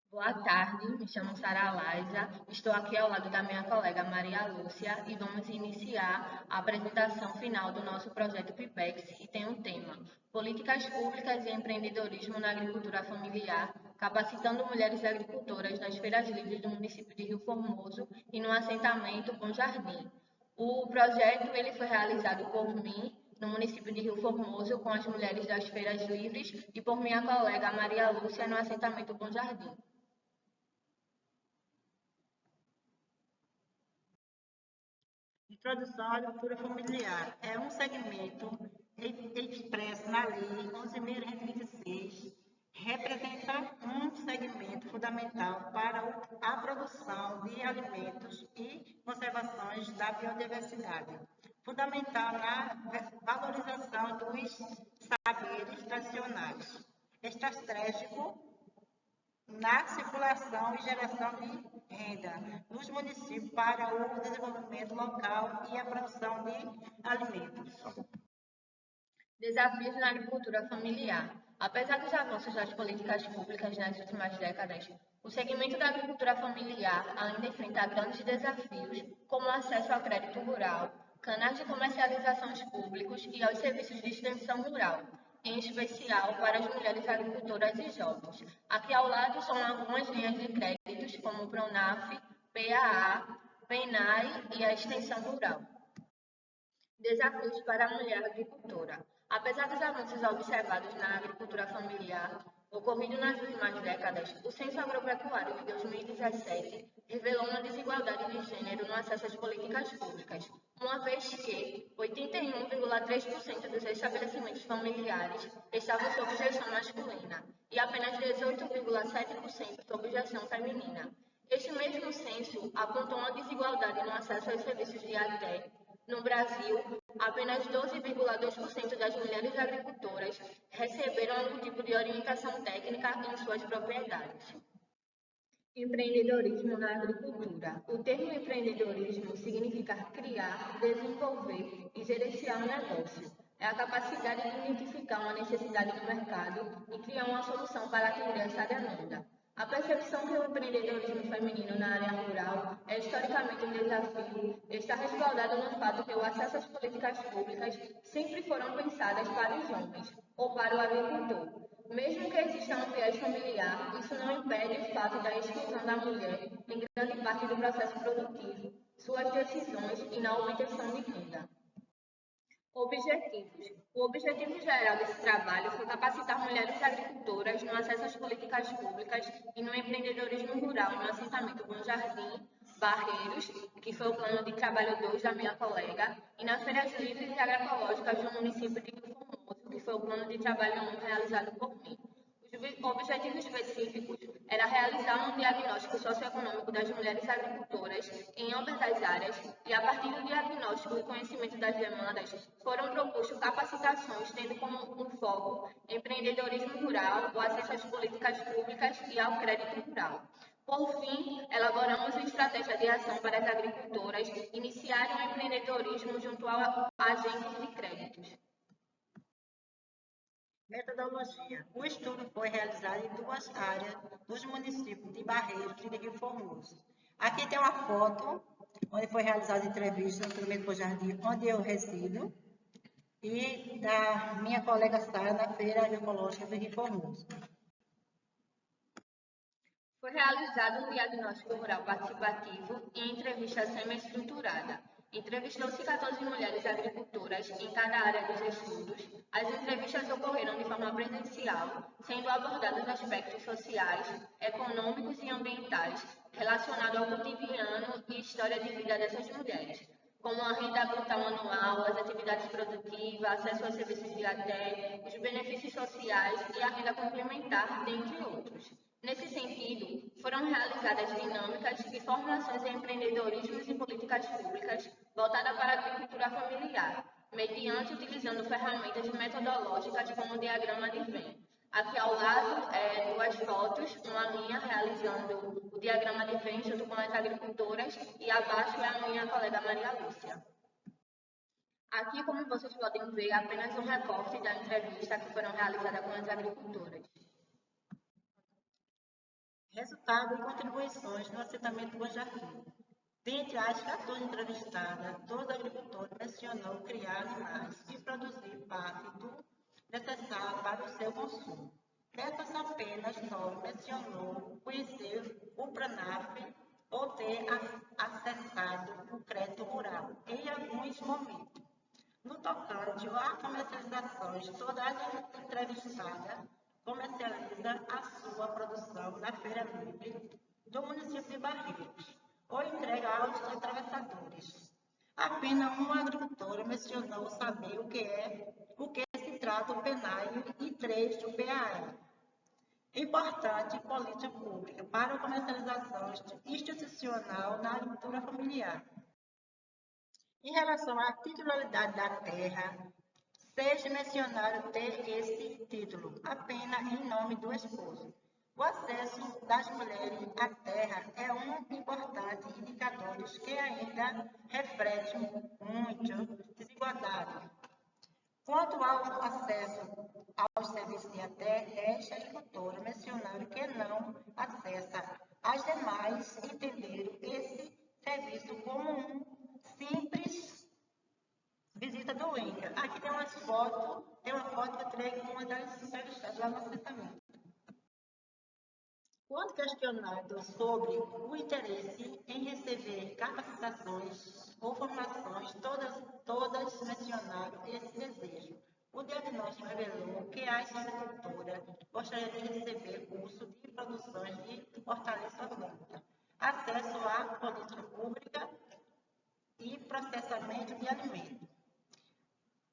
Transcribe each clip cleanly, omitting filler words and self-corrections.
Boa tarde, me chamo Sara Laisa, estou aqui ao lado da minha colega Maria Lúcia e vamos iniciar a apresentação final do nosso projeto PIPEX, que tem o tema Políticas Públicas e Empreendedorismo na Agricultura Familiar, capacitando mulheres agricultoras nas feiras livres do município de Rio Formoso e no assentamento Bom Jardim. O projeto ele foi realizado por mim no município de Rio Formoso com as mulheres das feiras livres e por minha colega Maria Lúcia no assentamento Bom Jardim. Introdução à agricultura familiar é um segmento expresso na Lei 11.126, representa um segmento fundamental para a produção de alimentos e conservações da biodiversidade, fundamental na valorização dos saberes tradicionais, estratégico na circulação e geração de renda nos municípios para o desenvolvimento local e a produção de alimentos. Desafios na agricultura familiar. Apesar dos avanços das políticas públicas nas últimas décadas, o segmento da agricultura familiar ainda enfrenta grandes desafios, como o acesso ao crédito rural, canais de comercialização públicos e aos serviços de extensão rural, em especial para as mulheres agricultoras e jovens. Aqui ao lado são algumas linhas de créditos, como o Pronaf, PAA, PENAI e a extensão rural. Desafios para a mulher agricultora. Apesar dos avanços observados na agricultura familiar ocorrido nas últimas décadas, o Censo Agropecuário de 2017 revelou uma desigualdade de gênero no acesso às políticas públicas, uma vez que 81,3% dos estabelecimentos familiares estavam sob gestão masculina e apenas 18,7% sob gestão feminina. Este mesmo censo apontou uma desigualdade no acesso aos serviços de ATE. No Brasil, apenas 12,2% das mulheres agricultoras receberam algum tipo de orientação técnica em suas propriedades. Empreendedorismo na agricultura. O termo empreendedorismo significa criar, desenvolver e gerenciar um negócio. É a capacidade de identificar uma necessidade no mercado e criar uma solução para atender essa demanda. A percepção que o empreendedorismo feminino na área rural é historicamente um desafio está respaldado no fato que o acesso às políticas públicas sempre foram pensadas para os homens ou para o agricultor. Mesmo que exista um viés familiar, isso não impede o fato da exclusão da mulher em grande parte do processo produtivo, suas decisões e na obtenção de renda. Objetivos. O objetivo geral desse trabalho foi capacitar mulheres agricultoras no acesso às políticas públicas e no empreendedorismo rural no assentamento Bom Jardim, Barreiros, que foi o plano de trabalho 2 da minha colega, e nas feiras livres e agroecológicas do município de Rio Formoso, que foi o plano de trabalho 1 realizado por mim. Os objetivos específicos era realizar um diagnóstico socioeconômico das mulheres agricultoras em ambas as áreas e, a partir do diagnóstico e conhecimento das demandas, foram propostas capacitações tendo como um foco empreendedorismo rural, o acesso às políticas públicas e ao crédito rural. Por fim, elaboramos uma estratégia de ação para as agricultoras iniciarem o empreendedorismo junto a agentes de créditos. Metodologia. O estudo foi realizado em duas áreas dos municípios de Barreiros e de Rio Formoso. Aqui tem uma foto onde foi realizada a entrevista no primeiro Jardim, onde eu resido, e da minha colega Sara na Feira Agroecológica de Rio Formoso. Foi realizado um diagnóstico rural participativo e entrevista semi-estruturada. Entrevistou-se 14 mulheres agricultoras em cada área dos estudos. As entrevistas ocorreram de forma presencial, sendo abordados aspectos sociais, econômicos e ambientais relacionados ao cotidiano e história de vida dessas mulheres, como a renda bruta anual, as atividades produtivas, acesso aos serviços de ATE, os benefícios sociais e a renda complementar, dentre outros. Nesse sentido, foram realizadas dinâmicas e formações em empreendedorismo e políticas públicas voltadas para a agricultura familiar, mediante utilizando ferramentas metodológicas como o diagrama de Venn. Aqui ao lado, duas fotos, uma minha realizando o diagrama de Venn junto com as agricultoras e abaixo é a minha colega Maria Lúcia. Aqui, como vocês podem ver, apenas um recorte da entrevista que foram realizadas com as agricultoras. Resultado e contribuições no assentamento Guajaju. Dentre as 14 entrevistadas, 12 agricultores mencionou criar animais e produzir parte do necessário para o seu consumo. Dessas, apenas 9 mencionou conhecer o PRONAF ou ter acessado o crédito rural em alguns momentos. No tocante à comercializações, toda a entrevistada comercializa a sua produção na Feira Livre do município de Barreiros ou entrega aos atravessadores. Apenas uma agricultora mencionou saber o que se trata o PENAI e 3 do PAE. Importante política pública para a comercialização institucional na agricultura familiar. Em relação à titularidade da terra, 6 mencionaram ter esse título apenas em nome do esposo. O acesso das mulheres à terra é um importante indicador que ainda reflete muito desigualdade. Quanto ao acesso aos serviços de terra, esta agricultora mencionaram que não acessa. As demais entenderam esse serviço como um simples visita do INCRA. Aqui tem uma foto que eu tirei com uma das entrevistadas lá no assentamento. Quando questionado sobre o interesse em receber capacitações ou formações, todas mencionaram esse desejo. O diagnóstico revelou que a agricultora gostaria de receber curso de produções de hortaliça orgânica, acesso à política pública e processamento de alimentos.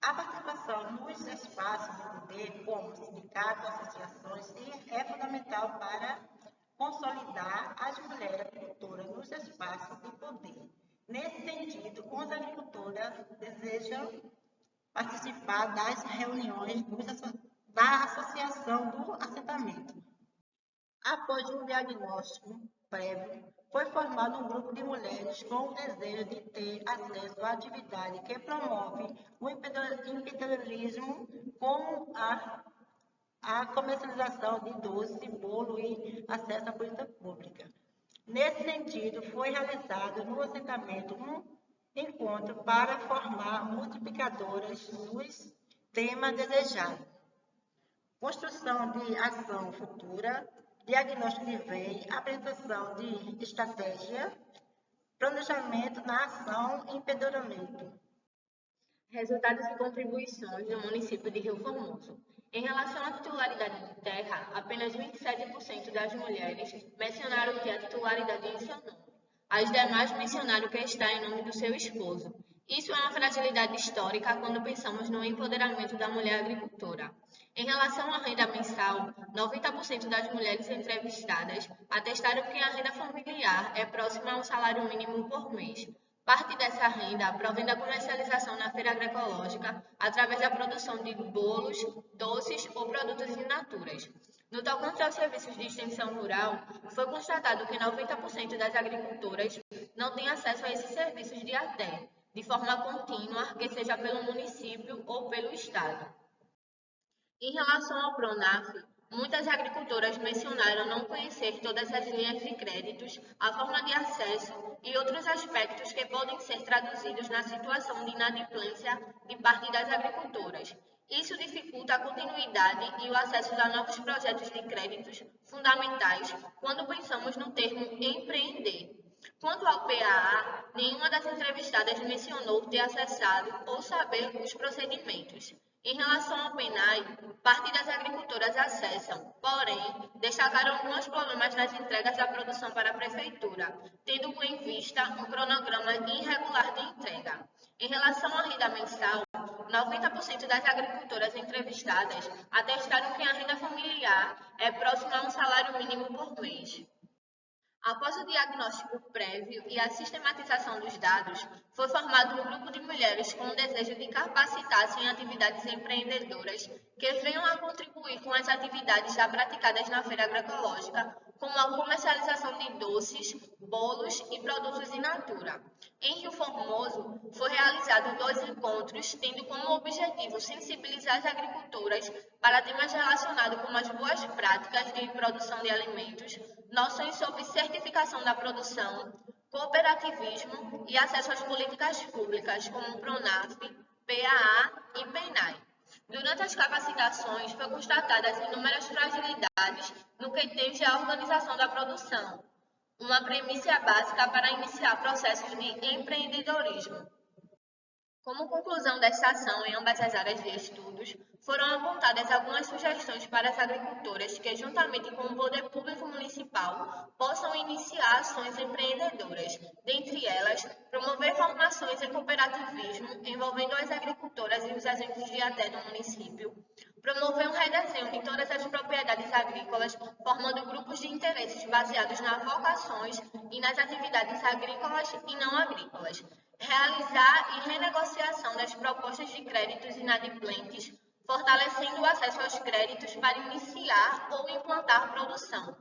A participação nos espaços de poder, como sindicatos, associações, é fundamental para consolidar as mulheres agricultoras nos espaços de poder. Nesse sentido, as agricultoras desejam participar das reuniões da Associação do Assentamento. Após um diagnóstico prévio, foi formado um grupo de mulheres com o desejo de ter acesso à atividade que promove o empreendedorismo, como a comercialização de doce, bolo e acesso à política pública. Nesse sentido, foi realizado no assentamento um encontro para formar multiplicadoras dos temas desejados. Construção de ação futura, diagnóstico de VEI, apresentação de estratégia, planejamento na ação e empoderamento. Resultados e contribuições no município de Rio Formoso. Em relação à titularidade de terra, apenas 27% das mulheres mencionaram ter a titularidade em seu nome. As demais mencionaram que está em nome do seu esposo. Isso é uma fragilidade histórica quando pensamos no empoderamento da mulher agricultora. Em relação à renda mensal, 90% das mulheres entrevistadas atestaram que a renda familiar é próxima ao salário mínimo por mês. Parte dessa renda provém da comercialização na feira agroecológica através da produção de bolos, doces ou produtos in naturas. No tocante aos serviços de extensão rural, foi constatado que 90% das agricultoras não têm acesso a esses serviços de ATE, de forma contínua, que seja pelo município ou pelo Estado. Em relação ao PRONAF, muitas agricultoras mencionaram não conhecer todas as linhas de créditos, a forma de acesso e outros aspectos que podem ser traduzidos na situação de inadimplência de parte das agricultoras. Isso dificulta a continuidade e o acesso a novos projetos de créditos fundamentais quando pensamos no termo empreender. Quanto ao PAA, nenhuma das entrevistadas mencionou ter acessado ou saber os procedimentos. Em relação ao PENAI, parte das agricultoras acessam, porém, destacaram alguns problemas nas entregas da produção para a prefeitura, tendo em vista um cronograma irregular de entrega. Em relação à renda mensal, 90% das agricultoras entrevistadas atestaram que a renda familiar é próxima a um salário mínimo por mês. Após o diagnóstico prévio e a sistematização dos dados, foi formado um grupo de mulheres com o desejo de capacitar-se em atividades empreendedoras que venham a contribuir com as atividades já praticadas na feira agroecológica, como a comercialização de doces, bolos e produtos in natura. Em Rio Formoso, foi realizado 2 encontros, tendo como objetivo sensibilizar as agricultoras para temas relacionados com as boas práticas de produção de alimentos, noções sobre certificação da produção, cooperativismo e acesso às políticas públicas, como o PRONAF, PAA e PENAI. Durante as capacitações, foi constatadas inúmeras fragilidades no que tange à organização da produção, uma premissa básica para iniciar processos de empreendedorismo. Como conclusão desta ação em ambas as áreas de estudos, foram apontadas algumas sugestões para as agricultoras que, juntamente com o poder público municipal, possam iniciar ações empreendedoras, dentre elas, promover formações em cooperativismo envolvendo as agricultoras e os agentes de ADE do município, promover um redesenho de todas as propriedades agrícolas, formando grupos de interesses baseados nas vocações e nas atividades agrícolas e não agrícolas, realizar e renegociação das propostas de créditos inadimplentes, fortalecendo o acesso aos créditos para iniciar ou implantar produção.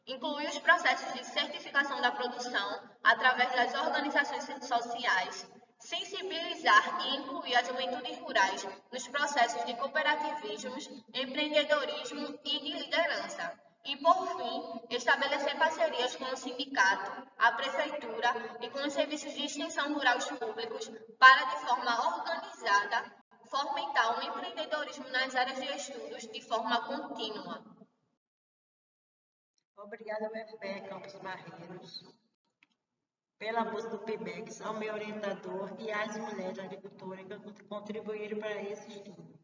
Incluir os processos de certificação da produção através das organizações sociais, sensibilizar e incluir as juventudes rurais nos processos de cooperativismos, empreendedorismo e de liderança. E, por fim, estabelecer parcerias com o sindicato, a prefeitura e com os serviços de extensão rurais públicos para, de forma organizada, fomentar o empreendedorismo nas áreas de estudos de forma contínua. Obrigada, UFPE Campos Barreiros, pela bolsa do PIBEX, ao meu orientador e às mulheres agricultoras que contribuíram para esse estudo.